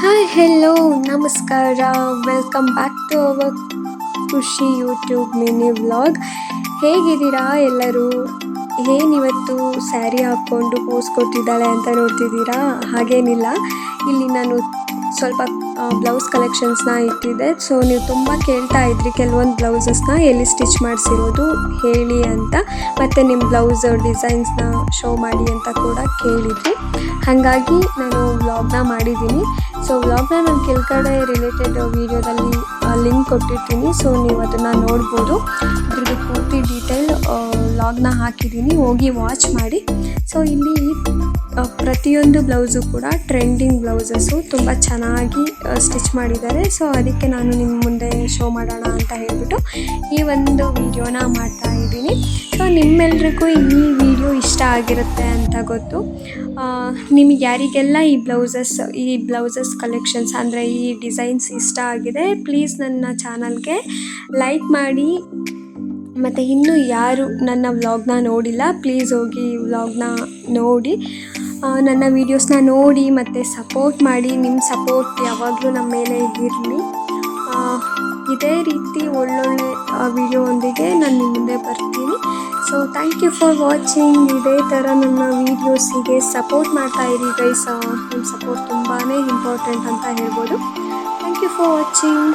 Hi hello ನಮಸ್ಕಾರ welcome back to our ಖುಷಿ YouTube mini vlog. ಹೇಗಿದ್ದೀರಾ ಎಲ್ಲರೂ? ಏನಿವತ್ತು ಸ್ಯಾರಿ ಹಾಕ್ಕೊಂಡು ಪೋಸ್ ಕೊಟ್ಟಿದ್ದಾಳೆ ಅಂತ ನೋಡ್ತಿದ್ದೀರಾ? ಹಾಗೇನಿಲ್ಲ, ಇಲ್ಲಿ ನಾನು ಸ್ವಲ್ಪ ಬ್ಲೌಸ್ ಕಲೆಕ್ಷನ್ಸ್ನ ಇಟ್ಟಿದ್ದೆ. ಸೊ ನೀವು ತುಂಬ ಕೇಳ್ತಾ ಇದ್ರಿ ಕೆಲವೊಂದು ಬ್ಲೌಸಸ್ನ ಎಲ್ಲಿ ಸ್ಟಿಚ್ ಮಾಡಿಸಿರೋದು ಹೇಳಿ ಅಂತ, ಮತ್ತು ನಿಮ್ಮ ಬ್ಲೌಸ್ ಡಿಸೈನ್ಸ್ನ ಶೋ ಮಾಡಿ ಅಂತ ಕೂಡ ಕೇಳಿದ್ರಿ. ಹಾಗಾಗಿ ನಾನು ವ್ಲಾಗ್ನ ಮಾಡಿದ್ದೀನಿ. ಸೊ ವ್ಲಾಗ್ನ ನಾನು ಕೆಳಗಡೆ ರಿಲೇಟೆಡ್ ವೀಡಿಯೋದಲ್ಲಿ ಲಿಂಕ್ ಕೊಟ್ಟಿರ್ತೀನಿ. ಸೊ ನೀವು ಅದನ್ನು ನೋಡ್ಬೋದು. ಇದ್ರದ್ದು ಪೂರ್ತಿ ಡೀಟೇಲ್ ವ್ಲಾಗ್ನ ಹಾಕಿದ್ದೀನಿ, ಹೋಗಿ ವಾಚ್ ಮಾಡಿ. ಸೊ ಇಲ್ಲಿ ಪ್ರತಿಯೊಂದು ಬ್ಲೌಸು ಕೂಡ ಟ್ರೆಂಡಿಂಗ್ ಬ್ಲೌಸಸ್ಸು ತುಂಬ ಚೆನ್ನಾಗಿ ಸ್ಟಿಚ್ ಮಾಡಿದ್ದಾರೆ. ಸೊ ಅದಕ್ಕೆ ನಾನು ನಿಮ್ಮ ಮುಂದೆ ಶೋ ಮಾಡೋಣ ಅಂತ ಹೇಳ್ಬಿಟ್ಟು ಈ ಒಂದು ವಿಡಿಯೋನ ಮಾಡ್ತಾ ಇದ್ದೀನಿ. ಸೊ ನಿಮ್ಮೆಲ್ರಿಗೂ ಈ ವಿಡಿಯೋ ಇಷ್ಟ ಆಗಿರುತ್ತೆ ಅಂತ ಗೊತ್ತು. ನಿಮಗೆ ಯಾರಿಗೆಲ್ಲ ಈ ಬ್ಲೌಸಸ್ ಕಲೆಕ್ಷನ್ಸ್ ಅಂದರೆ ಈ ಡಿಸೈನ್ಸ್ ಇಷ್ಟ ಆಗಿದೆ, ಪ್ಲೀಸ್ ನನ್ನ ಚಾನಲ್ಗೆ ಲೈಕ್ ಮಾಡಿ. ಮತ್ತು ಇನ್ನೂ ಯಾರು ನನ್ನ ವ್ಲಾಗ್ನ ನೋಡಿಲ್ಲ, ಪ್ಲೀಸ್ ಹೋಗಿ ವ್ಲಾಗ್ನ ನೋಡಿ, ನನ್ನ ವೀಡಿಯೋಸ್ನ ನೋಡಿ ಮತ್ತು ಸಪೋರ್ಟ್ ಮಾಡಿ. ನಿಮ್ಮ ಸಪೋರ್ಟ್ ಯಾವಾಗಲೂ ನಮ್ಮ ಮೇಲೆ ಇರಲಿ. ಇದೇ ರೀತಿ ಒಳ್ಳೊಳ್ಳೆ ವಿಡಿಯೋದೊಂದಿಗೆ ನಾನು ನಿಮ್ಮ ಮುಂದೆ ಬರ್ತೀನಿ. So thank you for watching. ಇದೇ ಥರ ನನ್ನ ವೀಡಿಯೋಸಿಗೆ ಸಪೋರ್ಟ್ ಮಾಡ್ತಾಯಿರಿ ಗೈಸ್. ನಿಮ್ಮ ಸಪೋರ್ಟ್ ತುಂಬಾ ಇಂಪಾರ್ಟೆಂಟ್ ಅಂತ ಹೇಳ್ಬೋದು. Thank you for watching.